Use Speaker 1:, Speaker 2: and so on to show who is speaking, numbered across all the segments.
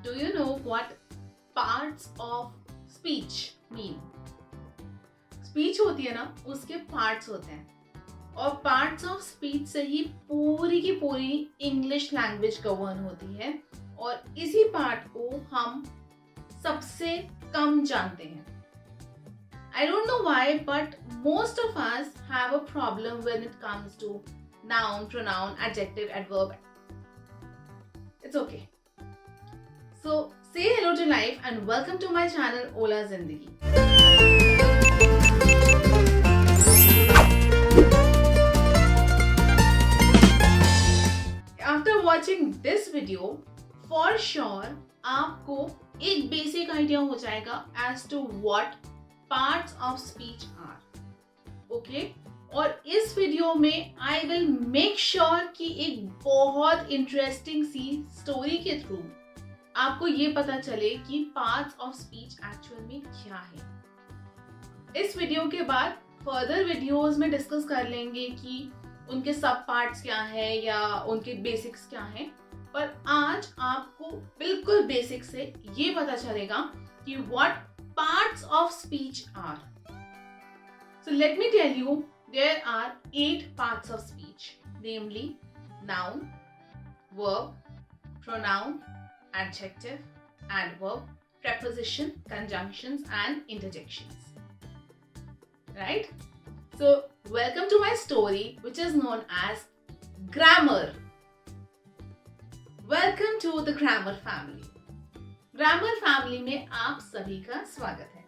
Speaker 1: Do you know what parts of speech mean? Speech होती है ना, उसके पार्ट्स होते हैं और पार्ट्स ऑफ स्पीच से ही पूरी की पूरी इंग्लिश लैंग्वेज गवर्न होती है और इसी पार्ट को हम सबसे कम जानते हैं. I don't know why, but most of us have a problem when it comes to noun, pronoun, adjective, adverb. It's okay. So say hello to life and welcome to my channel Ola Zindagi. After watching this video, for sure आपको एक basic idea हो जाएगा as to what parts of speech are. Okay? और इस video में I will make sure कि एक बहुत इंटरेस्टिंग सी स्टोरी के थ्रू आपको ये पता चले कि पार्ट्स ऑफ स्पीच एक्चुअल में क्या है. इस वीडियो के बाद फर्दर वीडियोस में डिस्कस कर लेंगे कि उनके सब पार्ट्स क्या है या उनके बेसिक्स क्या हैं, पर आज आपको बिल्कुल बेसिक से ये पता चलेगा कि what parts of speech are. So let me tell you, there are 8 parts of speech, namely noun, verb, pronoun, adjective, adverb, preposition, conjunctions and interjections. Right? So welcome to my story which is known as grammar. Welcome to the grammar family. Grammar family में आप सभी का स्वागत है.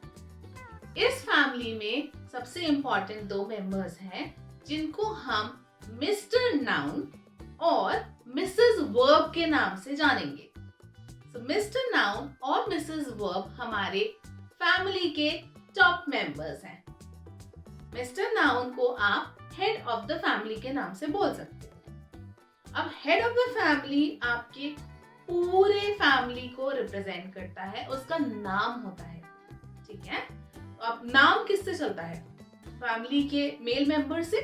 Speaker 1: इस family में सबसे important 2 members हैं जिनको हम मिस्टर नाउन और मिसेस वर्ब के नाम से जानेंगे. मिस्टर नाउन और मिसेस वर्ब हमारे फैमिली के टॉप मेंबर्स हैं. मिस्टर नाउन को आप हेड ऑफ द फैमिली के नाम से बोल सकते हैं. अब हेड ऑफ द फैमिली आपके पूरे फैमिली को रिप्रेजेंट करता है, उसका नाम होता है. ठीक है, अब नाम किससे चलता है? फैमिली के मेल मेंबर से.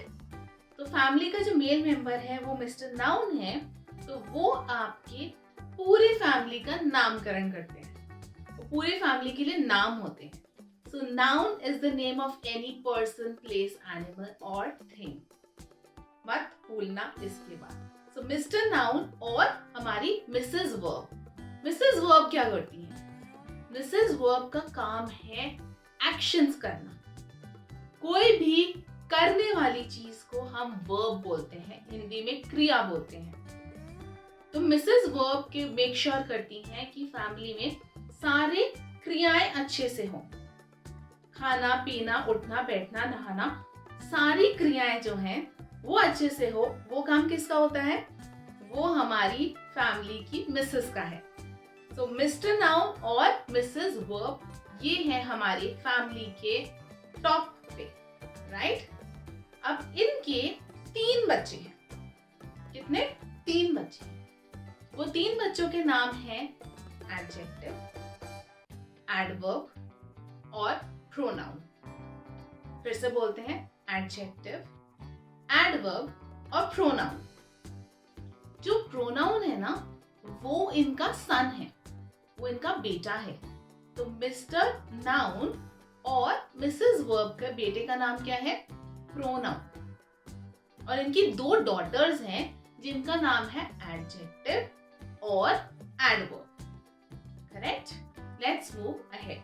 Speaker 1: तो फैमिली का जो मेल मेंबर है वो मिस्टर नाउन है, तो वो आपके पूरे फैमिली का नामकरण करते हैं. वो पूरे फैमिली के लिए नाम होते हैं. So noun is the name of any person, place, animal और थिंग. मत भूलना इसके बाद. तो मिस्टर नाउन और हमारी मिसेस वर्ब. मिसेस वर्ब क्या करती है? मिसेस वर्ब का काम है एक्शंस करना. कोई भी करने वाली चीज को हम वर्ब बोलते हैं, हिंदी में क्रिया बोलते हैं. तो मिसेस वर्ब के मेक श्योर करती हैं कि फैमिली में सारे क्रियाएं अच्छे से हों. खाना, पीना, उठना, बैठना, नहाना, सारी क्रियाएं जो हैं वो अच्छे से हो. वो काम किसका होता है? वो हमारी फैमिली की मिसेस का है. सो मिस्टर नाउन और मिसेस वर्ब ये है हमारी फैमिली के टॉप पे. राइट? अब इनके 3 बच्चे हैं. कितने? 3 बच्चे. वो 3 बच्चों के नाम हैं एडजेक्टिव, एडवर्ब और प्रोनाउन. फिर से बोलते हैं एडजेक्टिव, एडवर्ब और प्रोनाउन. जो प्रोनाउन है ना, वो इनका सन है, वो इनका बेटा है. तो मिस्टर नाउन और मिसेस वर्ब के बेटे का नाम क्या है? प्रोनाउन. और इनकी 2 डॉटर्स हैं जिनका नाम है एडजेक्टिव और adverb. Correct? Let's move ahead.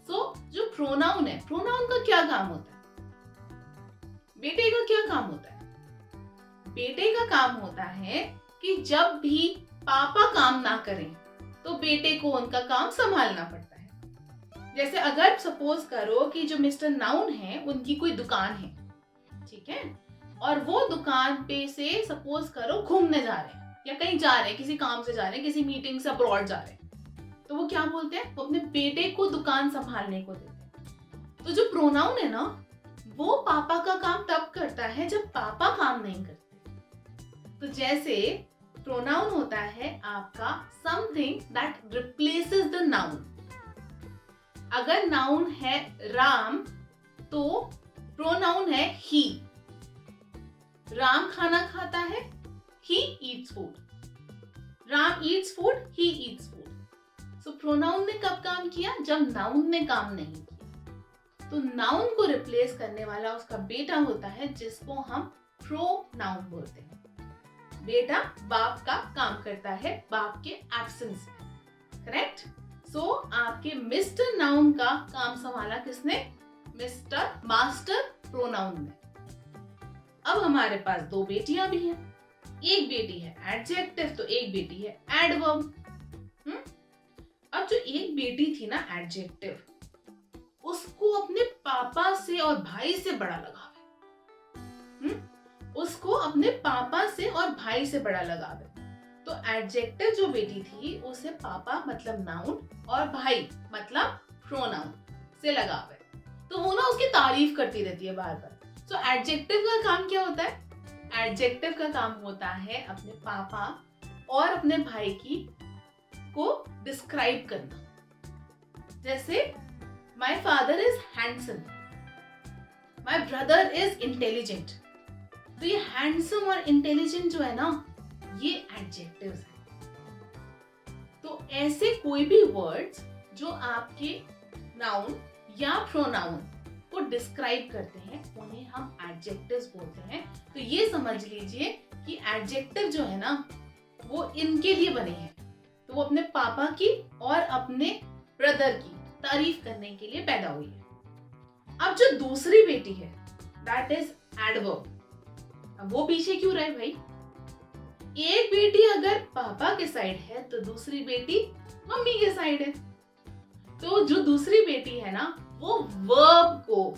Speaker 1: So जो प्रोनाउन है, प्रोनाउन का क्या काम होता है? बेटे का क्या काम होता है? बेटे का काम होता है कि जब भी पापा काम ना करें तो बेटे को उनका काम संभालना पड़ता है. जैसे अगर सपोज करो कि जो मिस्टर नाउन है उनकी कोई दुकान है, ठीक है, और वो दुकान पे से सपोज करो घूमने जा रहे हैं या कहीं जा रहे हैं, किसी काम से जा रहे हैं, किसी मीटिंग से अब्रॉड जा रहे हैं, तो वो क्या बोलते हैं? वो अपने बेटे को दुकान संभालने को देते हैं. तो जो प्रोनाउन है ना, वो पापा का काम तब करता है जब पापा काम नहीं करते. तो जैसे प्रोनाउन होता है आपका something that replaces the noun. अगर नाउन है राम तो प्रोनाउन है ही. राम खाना खाता है, he eats food. Ram eats food, he eats food. Pronoun ने कब काम किया? जब नाउन ने काम नहीं किया। तो नाउन को रिप्लेस करने वाला उसका बेटा होता है, जिसको हम प्रोनाउन बोलते हैं। बेटा बाप का काम करता है बाप के एब्सेंस में, करेक्ट? सो आपके मिस्टर नाउन का काम संभाला किसने? मिस्टर मास्टर प्रोनाउन ने। अब हमारे पास दो बेटियां भी हैं। एक बेटी है एडजेक्टिव, तो एक बेटी है एडवर्ब। अब जो एक बेटी थी ना एडजेक्टिव, उसको अपने पापा से और भाई से बड़ा लगाव है। उसको अपने पापा से और भाई से बड़ा लगाव है। तो एडजेक्टिव जो बेटी थी उसे पापा मतलब नाउन और भाई मतलब प्रोनाउन से लगाव है। तो वो ना उसकी तारीफ करती रहती है बार बार। तो एडजेक्टिव का काम क्या होता है? एडजेक्टिव का काम होता है अपने पापा और अपने भाई की को डिस्क्राइब करना। जैसे my father is handsome, my brother is intelligent. तो ये हैंडसम और इंटेलिजेंट जो है ना, ये एडजेक्टिव्स हैं। तो ऐसे कोई भी वर्ड्स जो आपके नाउन या प्रोनाउन को डिस्क्राइब करते हैं, उन्हें हम एडजेक्टिव्स बोलते हैं। तो ये समझ लीजिए कि एडजेक्टिव जो है ना, वो इनके लिए बने हैं। तो वो अपने पापा की और अपने ब्रदर की तारीफ करने के लिए पैदा हुई है। अब जो दूसरी बेटी है, दैट इज एडवर्ब। अब वो पीछे क्यों रहे भाई? एक बेटी अगर पापा के साइड है तो दूसरी बेटी मम्मी के साइड है। तो जो दूसरी बेटी है ना, वो वर्ब को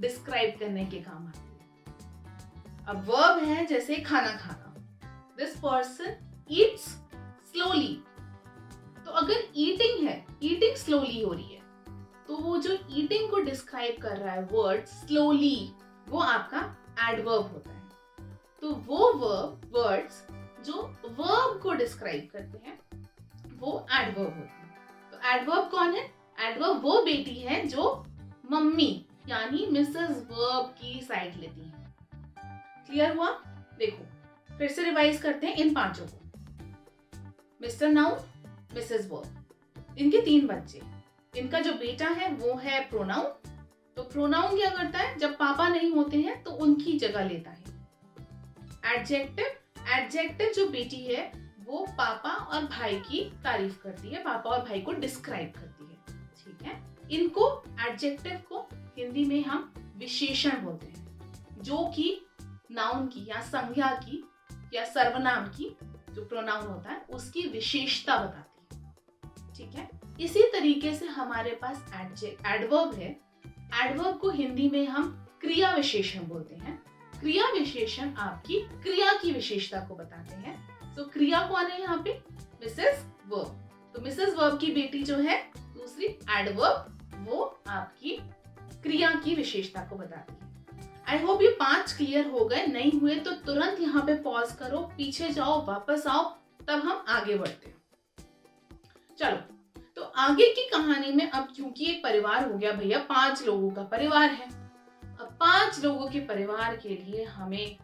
Speaker 1: डिस्क्राइब करने के काम आती है। अब वर्ब है जैसे खाना खाना, दिस पर्सन ईट्स स्लोली। तो अगर ईटिंग है, ईटिंग स्लोली हो रही है, तो वो जो ईटिंग को डिस्क्राइब कर रहा है वर्ड स्लोली, वो आपका एडवर्ब होता है। तो वो वर्ड्स जो वर्ब को डिस्क्राइब करते हैं, वो एडवर्ब होते हैं। तो एडवर्ब कौन है? एडवर्ब वो बेटी है जो मम्मी यानी मिसेस वर्ब की साइड लेती है। क्लियर हुआ? देखो फिर से रिवाइज करते हैं इन पांचों को। मिस्टर नाउन, मिसेस वर्ब, इनके 3 बच्चे। इनका जो बेटा है वो है प्रोनाउन। तो प्रोनाउन क्या करता है? जब पापा नहीं होते हैं तो उनकी जगह लेता है। एडजेक्टिव, एडजेक्टिव जो बेटी है वो पापा और भाई की तारीफ करती है, पापा और भाई को डिस्क्राइब करती है। ठीक है? इनको एडजेक्टिव को हिंदी में हम विशेषण बोलते हैं, जो कि नाउन की या संज्ञा की या सर्वनाम की, जो प्रोनाउन होता है, उसकी विशेषता बताती है। ठीक है? इसी तरीके से हमारे पास एडवर्ब है। एडवर्ब को हिंदी में हम क्रिया विशेषण बोलते हैं। क्रिया विशेषण आपकी क्रिया की विशेषता को बताते हैं। तो क्रिया कौन है यहाँ पे? Mrs verb. तो मिसेस वर्ब की बेटी जो है दूसरी एडवर्ब, वो आपकी क्रिया की विशेषता को बताती है। आई होप ये 5 क्लियर हो गए। नहीं हुए तो तुरंत यहाँ पे पॉज करो, पीछे जाओ, वापस आओ, तब हम आगे बढ़ते हैं। चलो, तो आगे की कहानी में अब क्योंकि एक परिवार हो गया भैया, 5 लोगों का परिवार है। अब 5 लोगों के परिवार के लिए हमें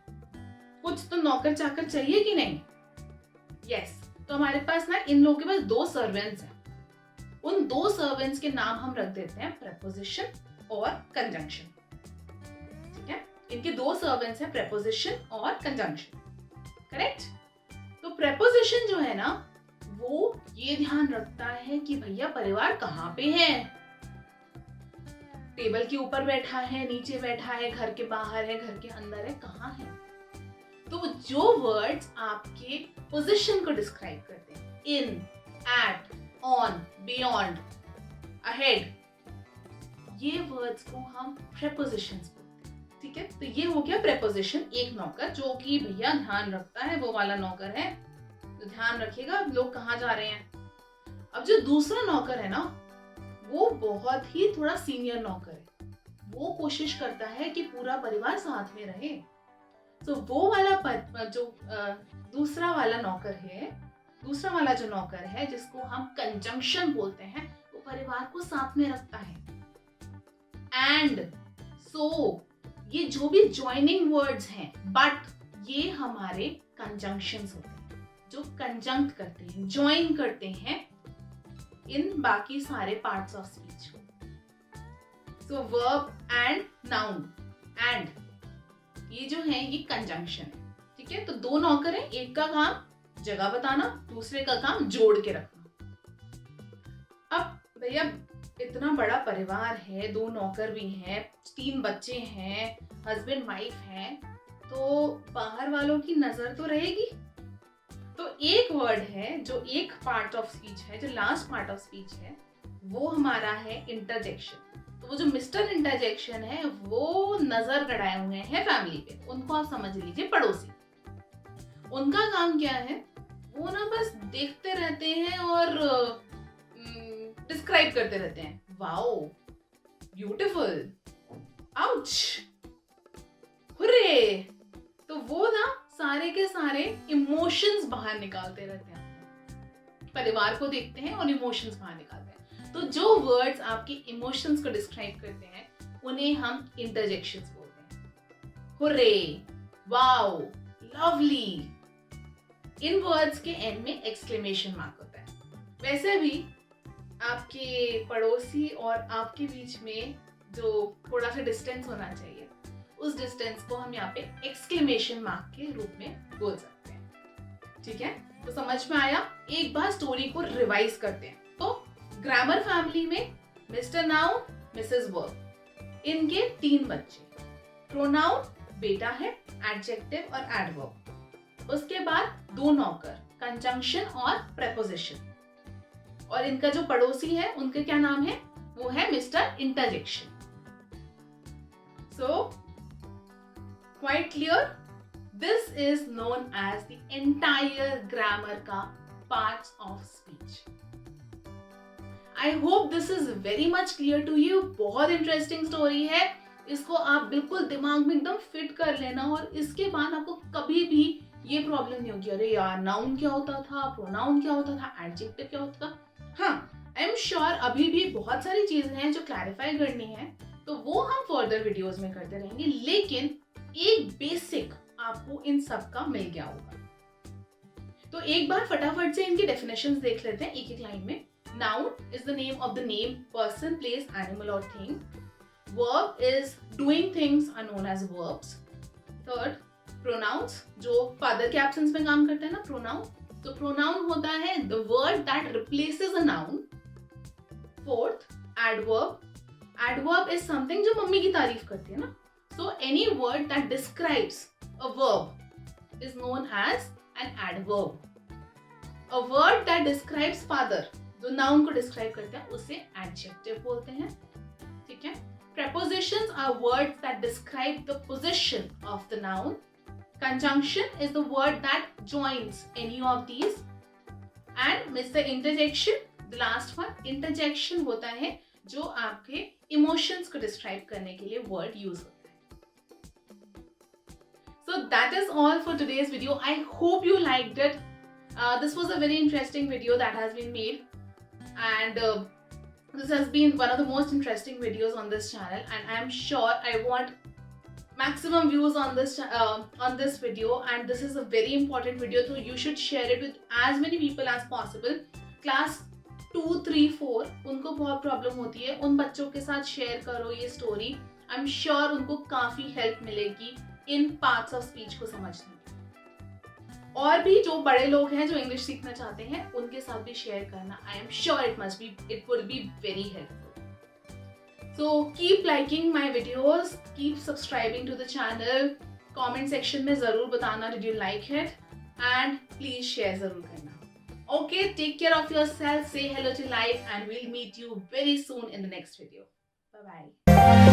Speaker 1: कुछ तो नौकर चाकर चाहिए कि नहीं? यस। तो हमारे पास ना इन लोगों के पास 2 सर्वेंट्स हैं। उन 2 सर्वेंट्स के नाम हम रख देते हैं प्रेपोजिशन और कंजंक्शन। ठीक है? इनके 2 सर्वेंट्स हैं, प्रेपोजिशन और कंजंक्शन। करेक्ट? तो प्रेपोजिशन जो है ना, वो ये ध्यान रखता है कि भैया परिवार कहाँ पे है। टेबल के ऊपर बैठा है, नीचे बैठा है, घर के बाहर है, घर के अंदर है, कहाँ है। तो जो वर्ड्स आपके पोजीशन को डिस्क्राइब करते हैं, इन, एट, ऑन, बियॉन्ड, अहेड, ये वर्ड्स को हम प्रेपोजिशंस बोलते हैं। ठीक है? तो ये हो गया प्रेपोजिशन, एक नौकर जो कि भैया ध्यान रखता है, वो वाला नौकर है, तो ध्यान रखिएगा लोग कहाँ जा रहे हैं। अब जो दूसरा नौकर है ना, वो बहुत ही थोड़ा सीनियर नौकर है। वो कोशिश करता है कि पूरा परिवार साथ में रहे। तो वो वाला जो दूसरा वाला नौकर है, दूसरा वाला जो नौकर है जिसको हम कंजंक्शन बोलते हैं, वो परिवार को साथ में रखता है। एंड, सो, ये जो भी ज्वाइनिंग वर्ड्स हैं, बट, ये हमारे कंजंक्शंस होते हैं जो कंजंक्ट करते हैं, ज्वाइन करते हैं इन बाकी सारे पार्ट्स ऑफ स्पीच को। सो वर्ब एंड नाउन, एंड ये जो है ये कंजंक्शन है, ठीक है। तो दो नौकर हैं, एक का काम जगह बताना, दूसरे का काम जोड़ के रखना। अब भैया इतना बड़ा परिवार है, दो नौकर भी हैं, 3 बच्चे हैं, हस्बैंड वाइफ हैं, तो बाहर वालों की नजर तो रहेगी। तो एक वर्ड है जो एक पार्ट ऑफ स्पीच है, जो लास्ट पार्ट ऑफ स्पीच है, वो हमारा है इंटरजेक्शन। तो वो जो मिस्टर इंटरजेक्शन है वो नजर गड़ाए हुए हैं फैमिली पे, उनको आप समझ लीजिए पड़ोसी। उनका काम क्या है, वो ना बस देखते रहते हैं और डिस्क्राइब करते रहते हैं, वाओ ब्यूटीफुल, आउच, हुर्रे। तो वो ना सारे के सारे इमोशंस बाहर निकालते रहते हैं, परिवार को देखते हैं और इमोशंस बाहर निकालते हैं। तो जो वर्ड्स आपके इमोशंस को डिस्क्राइब करते हैं उन्हें हम इंटरजेक्शंस बोलते हैं। Hurray, wow, lovely. इन वर्ड्स के एंड में एक्सक्लेमेशन मार्क होता है। वैसे भी आपके पड़ोसी और आपके बीच में जो थोड़ा सा डिस्टेंस होना चाहिए, उस डिस्टेंस को हम यहाँ पे एक्सक्लेमेशन मार्क के रूप में बोल सकते हैं, ठीक है। तो समझ में आया? एक बार स्टोरी को रिवाइज करते हैं। तो ग्रामर फैमिली में मिस्टर नाउन, मिसेस वर्ब, इनके 3 बच्चे, प्रोनाउन बेटा है, एडजेक्टिव और एडवर्ब, उसके बाद 2 नौकर, कंजंक्शन और प्रेपोजिशन, और इनका जो पड़ोसी है उनके क्या नाम है, वो है mister interjection. So quite clear, this is known as the entire grammar का parts of speech. I hope this is very much clear to you. बहुत इंटरेस्टिंग स्टोरी है, इसको आप बिल्कुल दिमाग में एकदम फिट कर लेना, और इसके बाद आपको कभी भी ये प्रॉब्लम नहीं होगी, अरे यार नाउन क्या होता था, प्रोनाउन क्या होता था, एडजेक्टिव क्या होता था। हाँ, आई एम श्योर अभी भी बहुत सारी चीजें हैं जो क्लैरिफाई करनी है, तो वो हम फर्दर वीडियोस में करते रहेंगे, लेकिन एक बेसिक आपको इन सब का मिल गया होगा। तो एक बार फटाफट से इनकी डेफिनेशंस देख लेते हैं एक एक लाइन में। Noun is the name of the name, person, place, animal और thing. Verb is doing things are known as verbs. Third, pronouns, जो फादर के एब्सेंस में काम करते हैं ना, प्रोनाउन, तो प्रोनाउन होता है the word that replaces a noun. Fourth, adverb, adverb is something जो मम्मी की तारीफ करती है ना, so any word that describes a verb is known as an adverb. A word that describes father, जो noun को describe करता है, उसे adjective बोलते हैं, ठीक है। Prepositions are words that describe the position of the noun. Conjunction is the word that joins any of these. And Mr. Interjection, the last one, interjection होता है जो आपके emotions को describe करने के लिए word use होता है। So that is all for today's video. I hope you liked it. This was a very interesting video that has been made, and this has been one of the most interesting videos on this channel, and I am sure I want maximum views on this video, and this is a very important video, so you should share it with as many people as possible. Class 2, 3, 4 उनको बहुत problem होती है, उन बच्चों के साथ share करो ये स्टोरी। आई एम श्योर उनको काफी हेल्प मिलेगी इन पार्ट्स ऑफ स्पीच को समझने में। और भी जो बड़े लोग हैं जो इंग्लिश सीखना चाहते हैं उनके साथ भी शेयर करना। I am sure it will be very helpful. So keep liking my videos, keep subscribing to the channel, comment section में जरूर बताना did you like it, and please share जरूर करना। Okay, take care of yourself, say hello to life, and we'll meet you very soon in the next video. Bye bye.